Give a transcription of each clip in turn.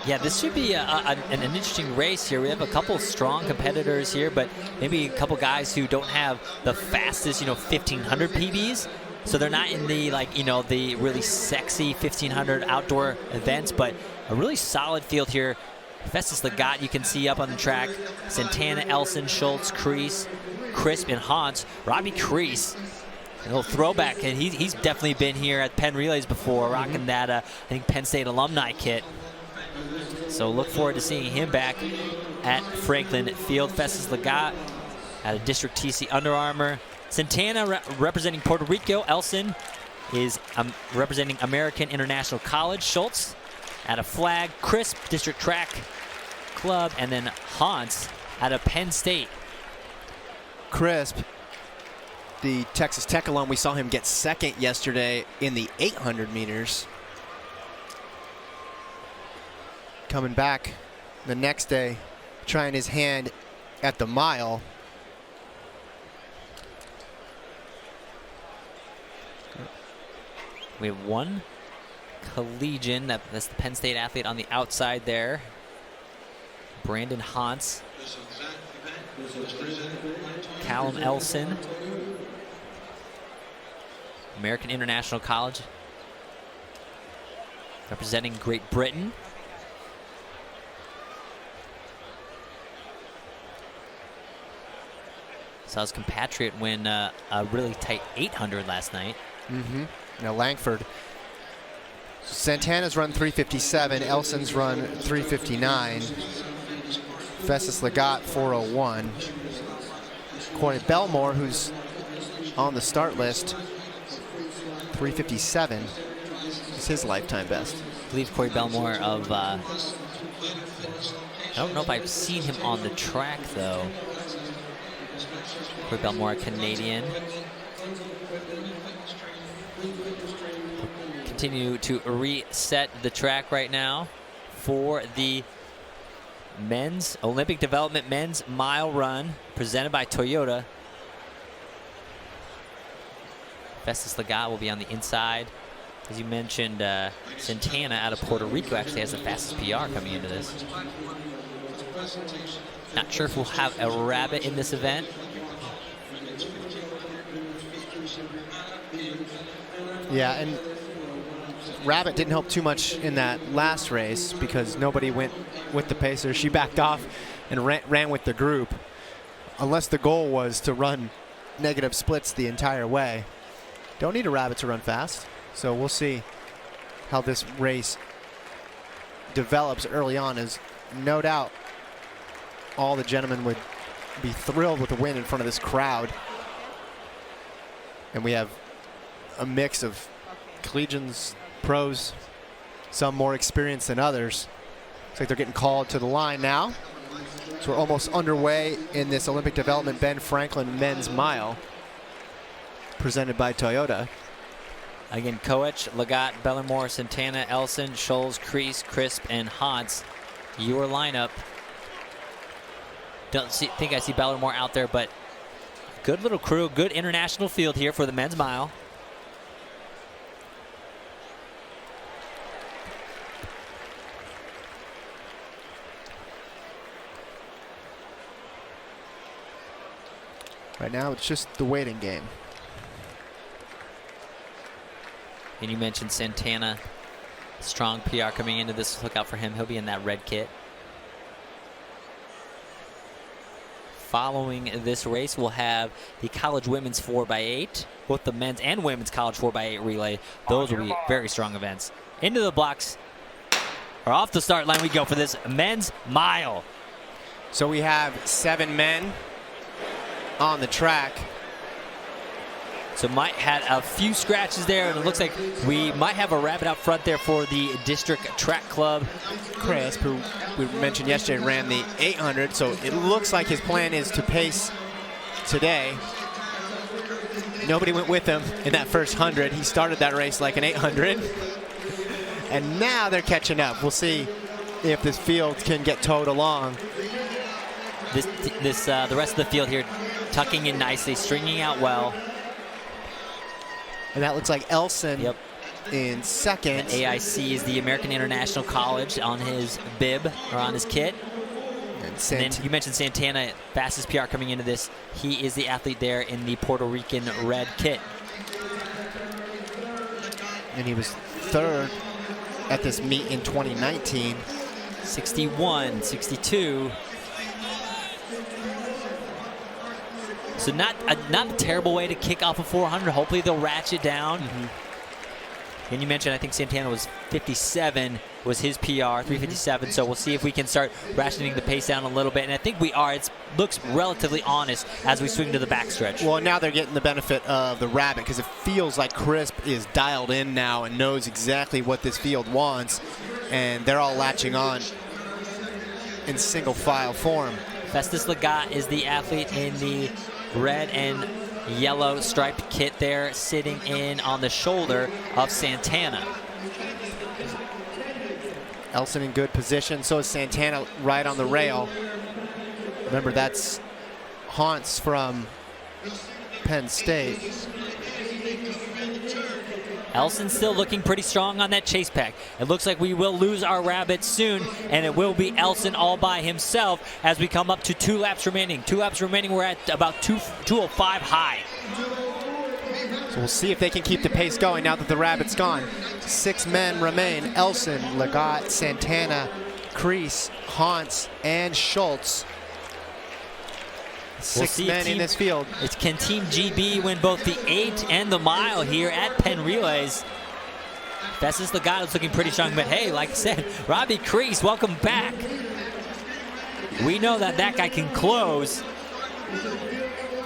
Yeah, this should be an interesting race here. We have a couple strong competitors here, but maybe a couple guys who don't have the fastest, 1,500 PBs. So they're not in the, the really sexy 1,500 outdoor events, but a really solid field here. Festus Legat, you can see up on the track. Santana, Elson, Schultz, Crisp, and Hans. Robbie Crease, a little throwback, and he's definitely been here at Penn Relays before, rocking that, I think, Penn State alumni kit. So look forward to seeing him back at Franklin Field. Festus Legat out of District TC Under Armour. Santana representing Puerto Rico. Elson is representing American International College. Schultz out of Flag. Crisp, District Track Club. And then Hans out of Penn State. Crisp, the Texas Tech alum, we saw him get second yesterday in the 800 meters. Coming back the next day, trying his hand at the mile. We have one collegian, that's the Penn State athlete on the outside there. Brandon Hans. Callum Elson. American International College. Representing Great Britain. Saw his compatriot win a really tight 800 last night. Now Langford. Santana's run 3:57. Elson's run 3:59. Festus Legat 4:01. Corey Belmore, who's on the start list, 3:57 is his lifetime best. I believe Corey Belmore of, I don't know if I've seen him on the track though. Corey Belmore, Canadian. Continue to reset the track right now for the men's Olympic Development men's mile run presented by Toyota. Festus Legat will be on the inside. As you mentioned, Santana out of Puerto Rico actually has the fastest PR coming into this. Not sure if we'll have a rabbit in this event. Yeah, and Rabbit didn't help too much in that last race because nobody went with the pacer. She backed off and ran with the group, unless the goal was to run negative splits the entire way. Don't need a Rabbit to run fast, so we'll see how this race develops early on. As no doubt all the gentlemen would be thrilled with the win in front of this crowd. And we have a mix of collegians, pros, some more experienced than others. Looks like they're getting called to the line now. So we're almost underway in this Olympic Development Ben Franklin men's mile presented by Toyota. Again, Koech, Legat, Belmore, Santana, Elson, Scholes, Crease, Crisp, and Hans. Your lineup. Don't think I see Belmore out there, but good little crew, good international field here for the men's mile. Right now, it's just the waiting game. And you mentioned Santana, strong PR coming into this. Look out for him. He'll be in that red kit. Following this race, we'll have the college women's 4x8, both the men's and women's college 4x8 relay. Those will be very strong events. Into the blocks, or off the start line we go for this men's mile. So we have 7 men on the track. So might had a few scratches there, and it looks like we might have a rabbit out front there for the District Track Club. Crisp, who we mentioned yesterday, ran the 800, so it looks like his plan is to pace today. Nobody went with him in that first 100. He started that race like an 800, and now they're catching up. We'll see if this field can get towed along. The rest of the field here tucking in nicely, stringing out well. And that looks like Elson in second. AIC is the American International College on his bib, or on his kit. And then you mentioned Santana, fastest PR coming into this. He is the athlete there in the Puerto Rican red kit. And he was third at this meet in 2019. 61, 62. So not a terrible way to kick off a 400. Hopefully they'll ratchet down. And you mentioned, I think Santana was 57 was his PR, 357. So we'll see if we can start ratcheting the pace down a little bit. And I think we are. It looks relatively honest as we swing to the backstretch. Well, now they're getting the benefit of the Rabbit because it feels like Crisp is dialed in now and knows exactly what this field wants. And they're all latching on in single file form. Festus Legat is the athlete in the red and yellow striped kit there, sitting in on the shoulder of Santana. Elson in good position, so is Santana right on the rail. Remember, that's Hans from Penn State. Elson still looking pretty strong on that chase pack. It looks like we will lose our Rabbit soon, and it will be Elson all by himself as we come up to 2 laps remaining. 2 laps remaining, we're at about 205 high. So we'll see if they can keep the pace going now that the Rabbit's gone. 6 men remain: Elson, Legat, Santana, Kreese, Hans, and Schultz. 6 men in this field. Can Team GB win both the 8 and the mile here at Penn Relays? Festus Legat is looking pretty strong, but hey, like I said, Robbie Kreese, welcome back. We know that that guy can close.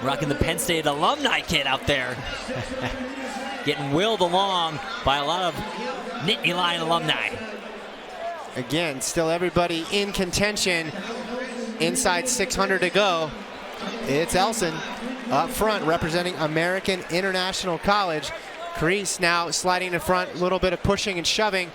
Rocking the Penn State alumni kit out there. Getting willed along by a lot of Nittany Lion alumni. Again, still everybody in contention. Inside 600 to go. It's Elson up front representing American International College. Kreese now sliding in front, a little bit of pushing and shoving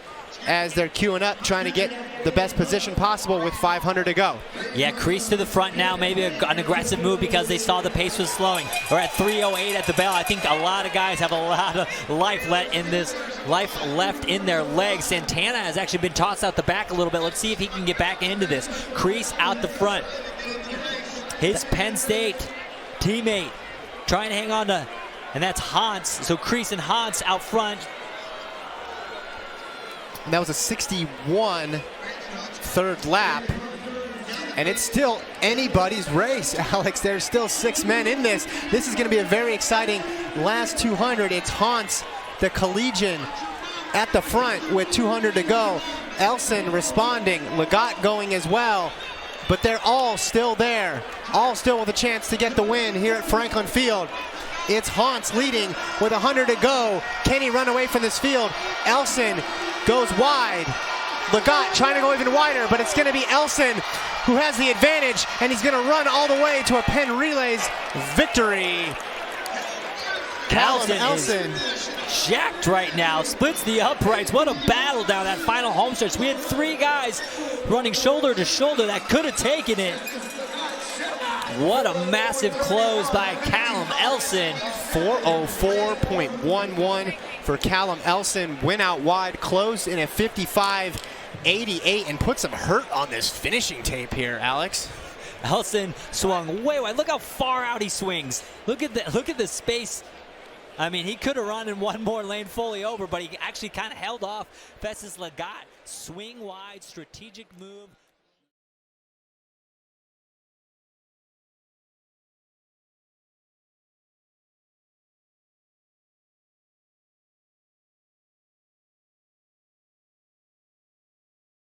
as they're queuing up, trying to get the best position possible with 500 to go. Yeah, Kreese to the front now, maybe an aggressive move because they saw the pace was slowing. We're at 3:08 at the bell. I think a lot of guys have a lot of life left in their legs. Santana has actually been tossed out the back a little bit. Let's see if he can get back into this. Kreese out the front. His Penn State teammate trying to hang on to, and that's Hans. So Kreese and Hans out front. And that was a 61 third lap. And it's still anybody's race, Alex. There's still 6 men in this. This is going to be a very exciting last 200. It's Hans, the collegian, at the front with 200 to go. Elson responding, Legat going as well. But they're all still there, all still with a chance to get the win here at Franklin Field. It's Hans leading with 100 to go. Can he run away from this field? Elson goes wide. Legat trying to go even wider, but it's going to be Elson who has the advantage, and he's going to run all the way to a Penn Relays victory. Callum Elson jacked right now, splits the uprights. What a battle down that final home stretch. We had 3 guys running shoulder to shoulder that could have taken it. What a massive close by Callum Elson. 4:04.11 for Callum Elson. Went out wide, closed in a 55.88, and put some hurt on this finishing tape here, Alex. Elson swung way wide. Look how far out he swings. Look at the space. I mean, he could have run in one more lane fully over, but he actually kind of held off Festus Legat. Swing wide, strategic move.